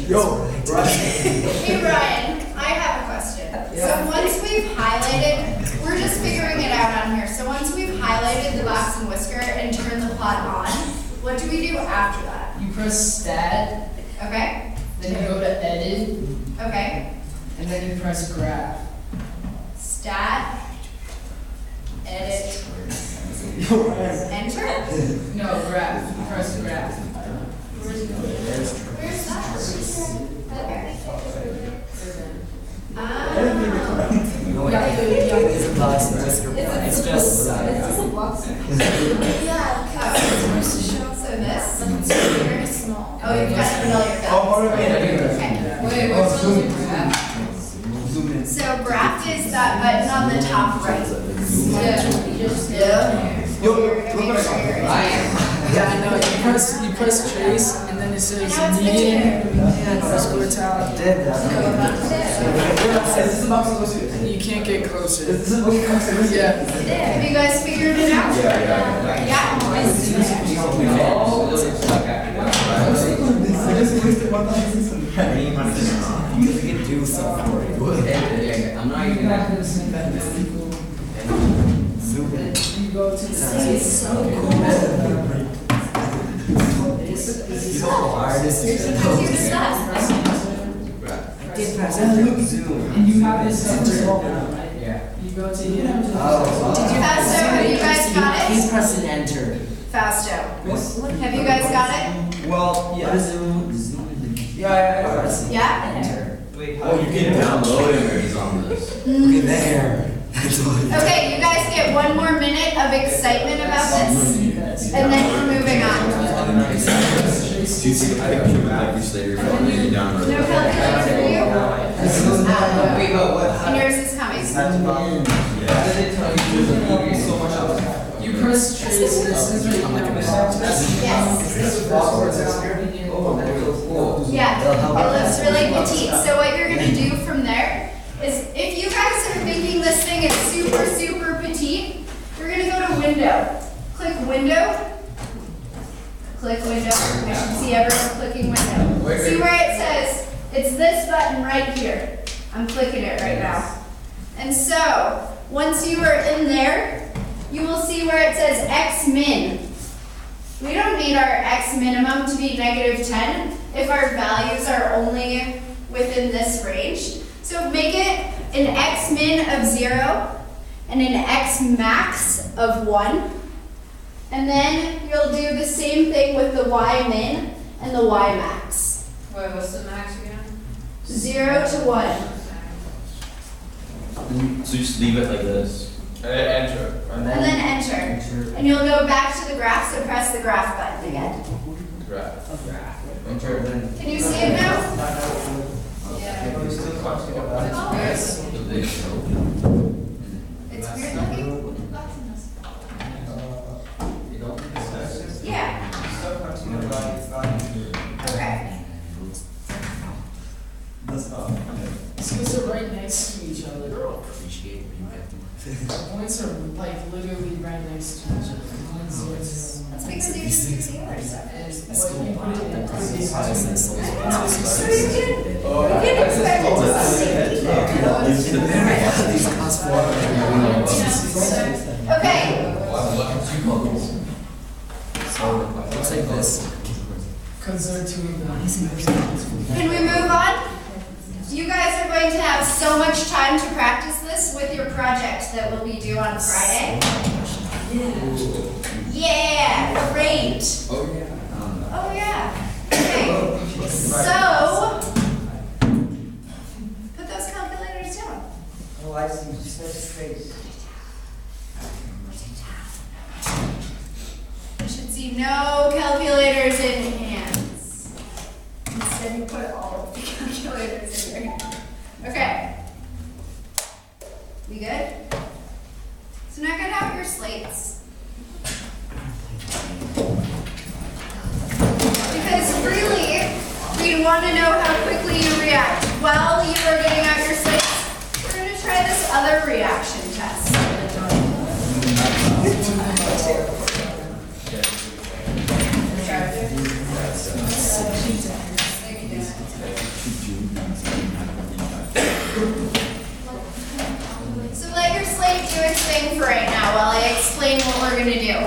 Hey Brian, I have a question. So once we've highlighted, we're just figuring it out on here. So once we've highlighted the box and whisker and turned the plot on, what do we do after that? You press stat, Okay, then you go to edit, okay. and then you press graph. Stat, edit, enter? No, graph. You press graph. Where's that? Okay. It's just Yeah, so this, very small. Oh, you've got familiar. Okay. Wait, what's the graph? So graph is that button on the top right. Yeah. Yeah, I know. You press trace, and then it says Now it's median, edited. underscore talent. You can't get closer. Yeah. Have you guys figured it out? Yeah. I'm not even You go to the Here's that. and you have this center. Yeah. You go to here. Fausto, have you guys got He's it? pressing enter. Fausto, have you guys got it? Well, What is zoom? yeah. Yeah? Enter. Oh, you can download him when he's on this. Okay, there. That's all. Okay, you guys get one more minute of excitement about this, and then we're moving on. Do you see the picture of Matthew Slater from the download? No calculator for you? Wait, but what? And yours is coming. How did it tell you there's a movie so much else? You press trace, this is right now. Yes. Oh, that feels cool. Yeah, it looks really petite. So what you're gonna do from there is, if you guys are thinking this thing is super, super petite, you're gonna go to window. Click window. Click window. I should see everyone clicking window. See where it says, it's this button right here. I'm clicking it right now. And so, once you are in there, you will see where it says X min. We don't need our X minimum to be -10 if our values are only within this range. So make it an X min of 0 and an X max of 1. And then you'll do the same thing with the Y min and the Y max. Wait, what's the max again? 0 to 1. So just leave it like this. Enter. And then enter. And you'll go back to the graph, so press the graph button again. Enter, then. Can you see it now? Yeah. It's weird looking. Yeah. Okay. Skills are right next to each other. The points are like literally right next to each other. That's because you didn't do the other stuff. What you put it in previous So you can expect it to Okay. Looks like this. because they're two of them. Can we move on? You guys are going to have so much time to practice this with your project that will be due on Friday. Yeah, great. Oh, yeah. Oh, yeah. Okay. So, put those calculators down. Oh, I see. Just make it straight. You should see no calculators in hands. Instead, you put all of the calculators in your hand. Okay. We good? So now get out your slates. Because really, we want to know how quickly you react. While you are getting out your slates, we're going to try this other reaction test. while I explain what we're gonna do,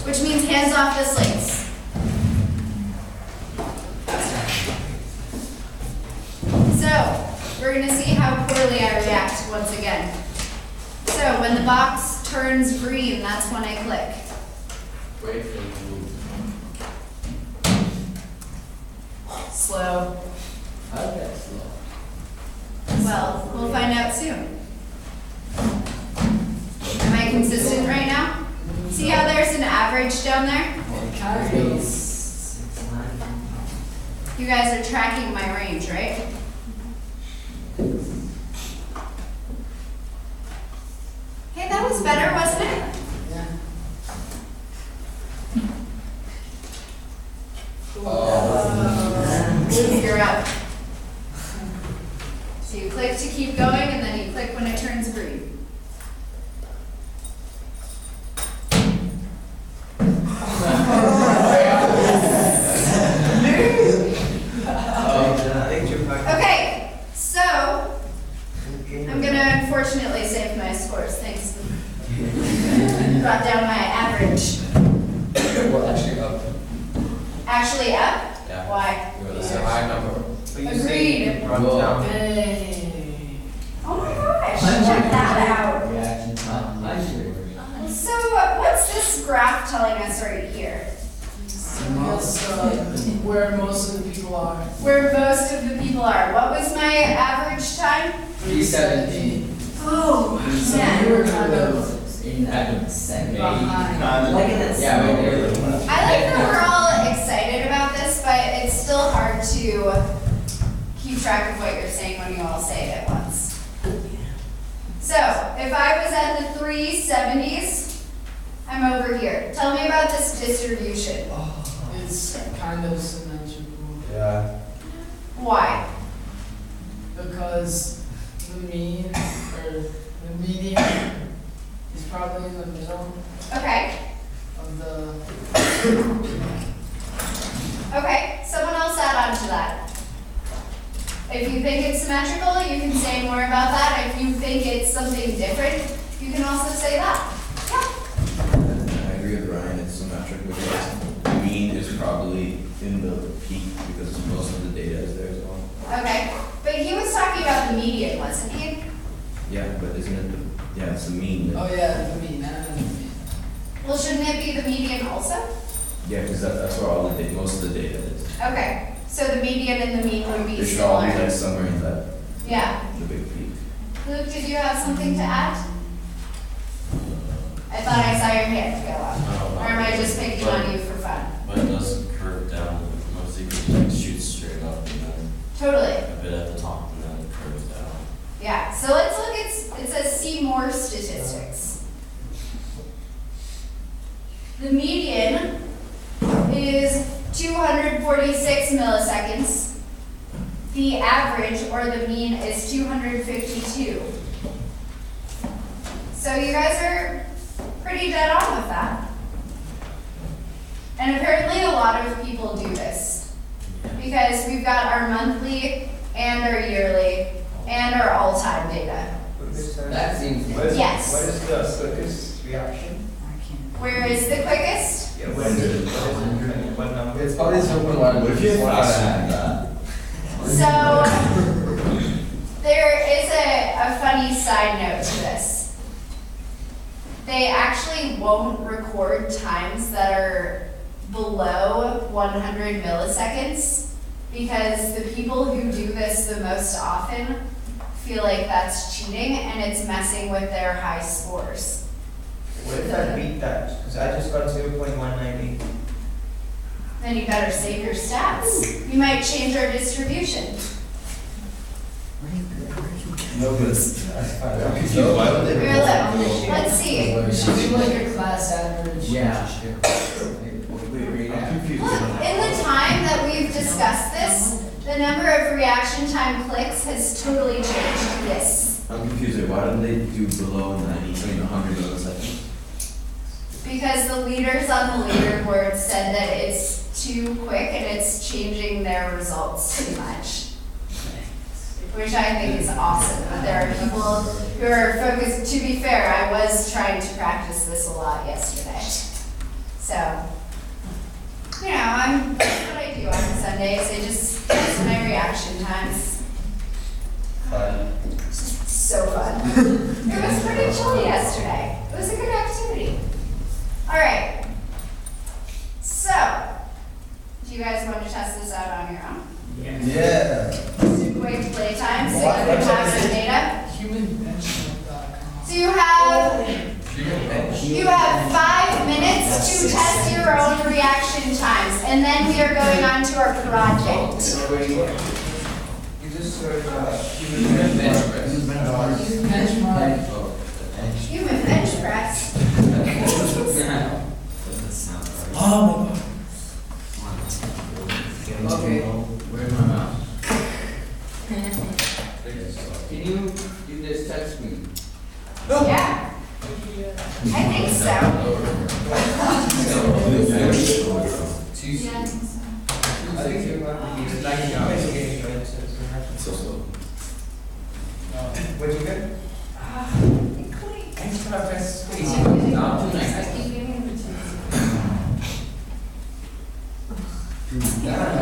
which means hands off the slates. So, we're gonna see how poorly I react once again. So, when the box turns green, that's when I click. Wait for it to move. Slow. How's that slow? Well, we'll find out soon. Am I consistent right now? See how there's an average down there? Kind of. You guys are tracking my range, right? Hey, that was better, wasn't it? Yeah. You're up. So you click to keep going, and then you click when it turns green. Okay, so I'm gonna unfortunately save my scores. Thanks. Brought down my average. Well, actually up. Actually up? Yeah. Why? It's a high number. Agreed. Run down. Hey. Oh my gosh, check that out. Reaction time. So what's this graph telling us right here? That's where most of the people are. Where most of the people are. What was my average time? 317. Oh, So man. you were kind of At the second maybe. behind. Like it. Yeah, right there. I like that we're all excited about this, but it's still hard to keep track of what you're saying when you all say it at once. So, if I was at the 370s, I'm over here. Tell me about this distribution. It's kind of symmetrical Yeah. Why? because the mean or the median is probably in the middle Okay. of the. Okay, someone else add on to that. If you think it's symmetrical, you can say more about that. If you think it's something different, you can also say that. Yeah. I agree with Ryan, it's symmetric because the mean is probably in the peak because most of the data is there as well. Okay, but he was talking about the median, wasn't he? Yeah, but isn't it the, yeah, it's the mean. Oh yeah, the mean. I don't know the mean. Well, shouldn't it be the median also? Yeah, because that's where all the data, most of the data is. Okay, so the median and the mean would be It should all be similar. like somewhere in that, Yeah. the big peak. Luke, did you have something to add? I thought I saw your hand go up. Or am I just picking on you for fun? But it does curve down, mostly because it like shoots straight up and then Totally. a bit at the top and then it curves down. Yeah, so let's look at, it says see more statistics. The median is 246 milliseconds. The average, or the mean, is 252. So you guys are pretty dead on with that. And apparently a lot of people do this. Because we've got our monthly and our yearly and our all-time data. That seems. Yes. What is the quickest reaction? Where is the quickest? Yeah, what is it? What number? It's probably open water. What if you have fast So, there is a funny side note to this. They actually won't record times that are below 100 milliseconds because the people who do this the most often feel like that's cheating and it's messing with their high scores. What if I beat that? Because I just got 0.198. Then you better save your stats. You might change our distribution. No, but that's fine. I'm confused, why would they? Here, look. Let's see. We should do like a class average. Yeah. I'm confused. Look, in the time that we've discussed this, the number of reaction time clicks has totally changed. Yes. I'm confused, why don't they do below 90, 100 milliseconds? Because the leaders on the leaderboard said that it's too quick and it's changing their results too much. which I think is awesome. But there are people who are focused. To be fair, I was trying to practice this a lot yesterday. So, you know, that's what I do on Sundays. I just test my reaction times. Fun. So fun. It was pretty chilly yesterday. It was a good activity. All right. So, do you guys want to test this out on your own? Yeah. Do quick playtime so you can have some data. Humanbenchmark.com. So you have 5 minutes to test your own reaction times, and then we are going on to our project. You just search Human bench press. Benchmark. Human bench press. Doesn't sound right. Oh my god. Okay, where's my mouse? Can you do this touch screen? Yeah. I think so. Yeah, I think so. I think you're like So. What you get? Extra press screen. I Not too nice. keep giving them to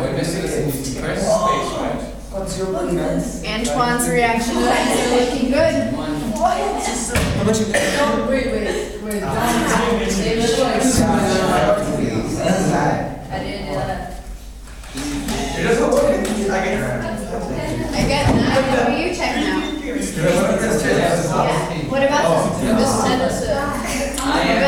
We're missing this press space, right? What's your button, man? Antoine's reaction times are looking good. How much you got? Oh, wait. They look like I didn't do that. It doesn't work. I get 9. What do you check now? Yeah. What about this? This sentence. I am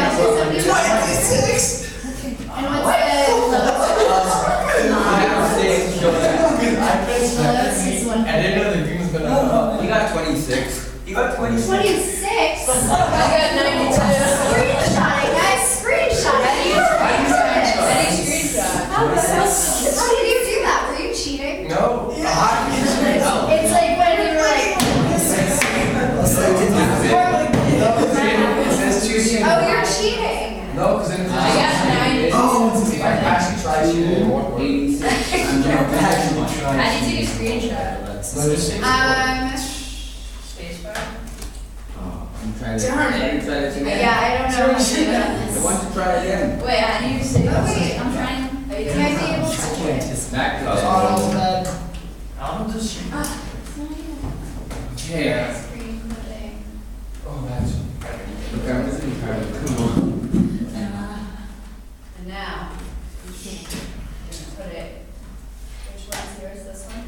And what's the lowest is 1? I didn't know the green was gonna. You got 26. You got 26. 26? I got 92. Screenshot it, guys. Screenshot it. Any screenshot. How did you do that? Were you cheating? No. It's like when you were like, It says choose you. oh, you're cheating. No, because then I got 90. if I actually try shooting, it won't work. 86. How do you take a screenshot? Spacebar? I'm trying to. Darn it. I'm trying to. Yeah, I don't know how to do I that. want to try again. Wait, how do you say Oh, wait. I'm trying. You might be able to do it. Back to Oh, that. bad. I'll just shoot. Okay. Screen putting. Oh, that's. Look, I'm just gonna try to. Come on. And now, you can put it, which one's yours, this one?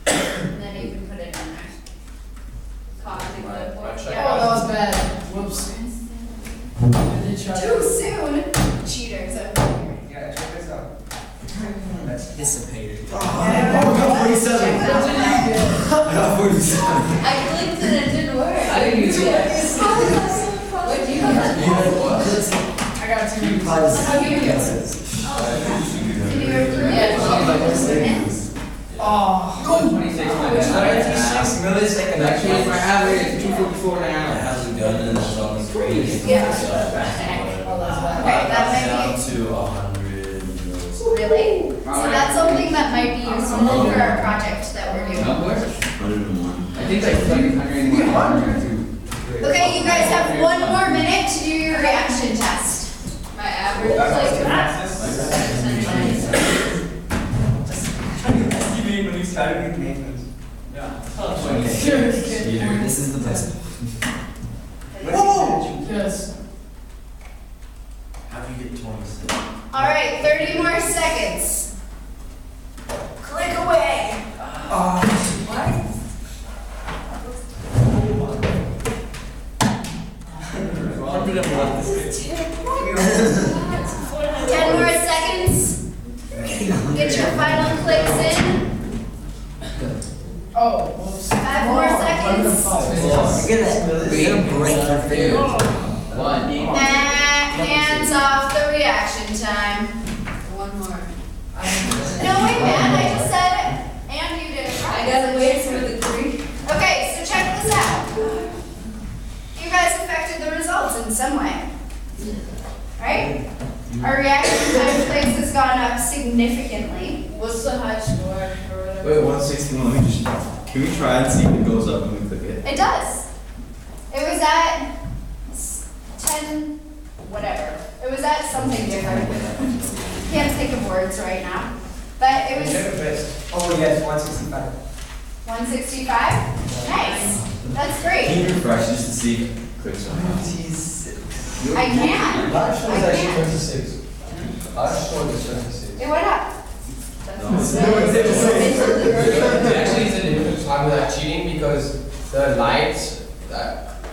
And then you can put it in there. Copy the clipboard. Oh, that was bad. Whoops. I did try. Too soon. Cheaters over here. Yeah, check this out. Dissipated. Oh, we got 47. I got 47. I clicked and it didn't work. I didn't use it. What do you have? I got 2. Can you approve it? Oh. 26 minutes. 26 milliseconds. Actually, my average is 244 It now. has a gun and it's on the screen. Yeah. So, Okay, that down might to 100 mils. be, really? So that's something that might be useful for our project that we're doing. Number? 101. I think like 101. 102. Okay, you guys have 1 more minute to do your reaction test. My average is like. When we started with maintenance. This is the best. Yes. How do you get 26? All right, 30 more seconds. Click away. I think I'm about this. 10 more seconds. Get your final clicks in. Oh, whoops. 5 more seconds. You're gonna break your fingers. One. Hands off the reaction time. One more. No, wait, man, I just said it. And you did it right. I gotta wait for the green. Okay, so check this out. You guys affected the results in some way. Right? Our reaction time clicks has gone up significantly. What's the high score or whatever? Wait, 161, let me just, can we try and see if it goes up when we click it? It does. It was at 10, whatever. It was at something different. Can't think of words right now. But it was Check the best. Oh, yes, 165. 165. Nice. That's Can great. you refresh just to see if it clicks on it? 26. I can. Last show I is actually can. 26. Last show is 26. It went up. No. It actually is a difficult time without cheating because the light,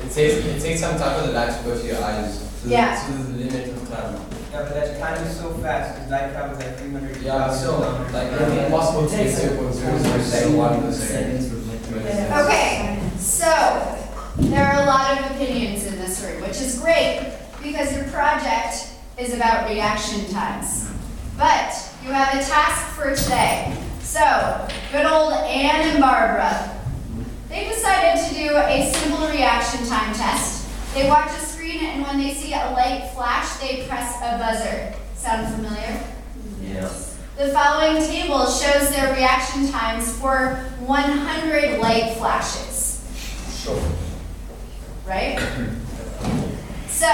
it takes some time for the light to go to your eyes. So Yeah. To the limit of time. Yeah, but that time is so fast, because light travels at 300 Yeah, but still, like, it's impossible to get 0.0001 seconds. Okay, so there are a lot of opinions in this room, which is great because your project is about reaction times. But you have a task for today. So, good old Anne and Barbara, they decided to do a simple reaction time test. They watch a screen and when they see a light flash, they press a buzzer. Sound familiar? Yeah. The following table shows their reaction times for 100 light flashes. Sure. Right? So,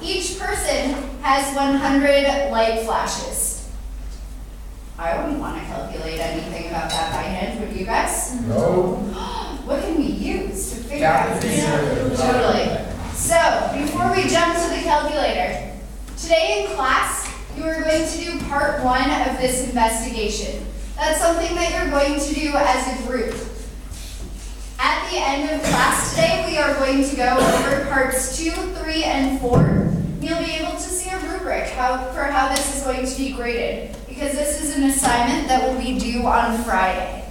each person has 100 light flashes. I wouldn't want to calculate anything about that by hand, would you guys? No. What can we use to figure out this? Calculator. Totally. So, before we jump to the calculator, today in class, you are going to do part 1 of this investigation. That's something that you're going to do as a group. At the end of class today, we are going to go over parts 2, 3, and 4. You'll be able to see a rubric for how this is going to be graded, because this is an assignment that will be due on Friday.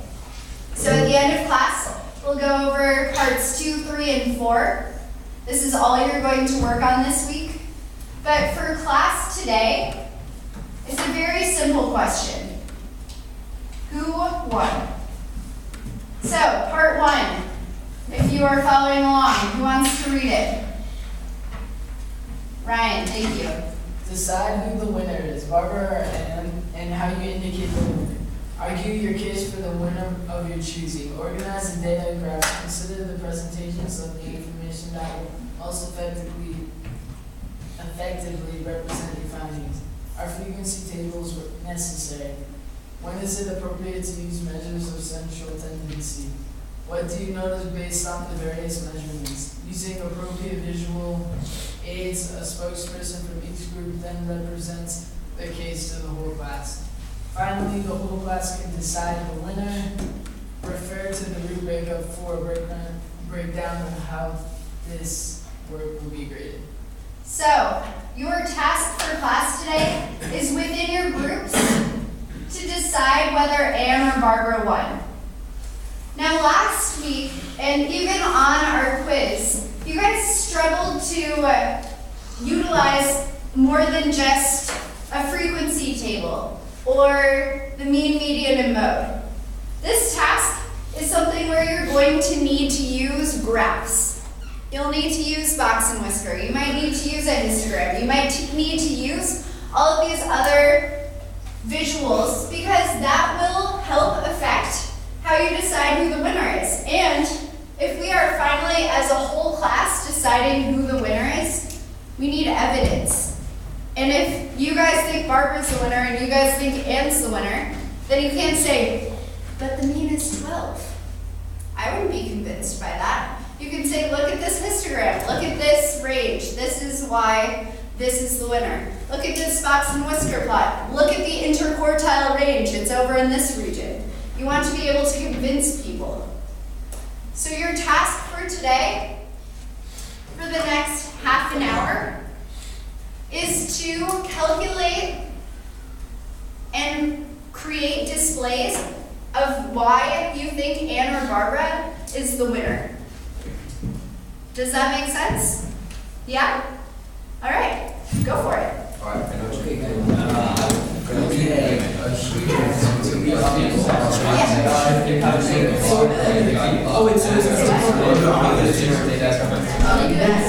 So at the end of class, we'll go over parts 2, 3, and 4. This is all you're going to work on this week. But for class today, it's a very simple question. Who won? So, part 1, if you are following along, who wants to read it? Ryan, thank you. Decide who the winner is, Barbara or Anne, and how you indicate the winner. Argue your case for the winner of your choosing. Organize a data graph. Consider the presentations of the information that will most effectively represent your findings. Are frequency tables necessary? When is it appropriate to use measures of central tendency? What do you notice based on the various measurements? Using appropriate visual aids, a spokesperson from each group then represents the case to the whole class. Finally, the whole class can decide the winner. Refer to the rubric for a breakdown of how this work will be graded. So, your task for class today is within your groups to decide whether Anne or Barbara won. Now last week, and even on our quiz, you guys struggled to utilize more than just a frequency table or the mean, median, and mode. This task is something where you're going to need to use graphs. You'll need to use box and whisker. You might need to use a histogram. You might need to use all of these other visuals because that will help affect how you decide who the winner is. And if we are finally, as a whole class, deciding who the winner is, we need evidence. And if you guys think Barbara's the winner and you guys think Anne's the winner, then you can't say, but the mean is 12. I wouldn't be convinced by that. You can say, look at this histogram, look at this range, this is why this is the winner. Look at this box and whisker plot. Look at the interquartile range, it's over in this region. You want to be able to convince people. So your task for today, for the next half an hour, is to calculate and create displays of why you think Anne or Barbara is the winner. Does that make sense? Yeah? All right, go for it. Alright, Okay, good. Oh, it's I'll do that.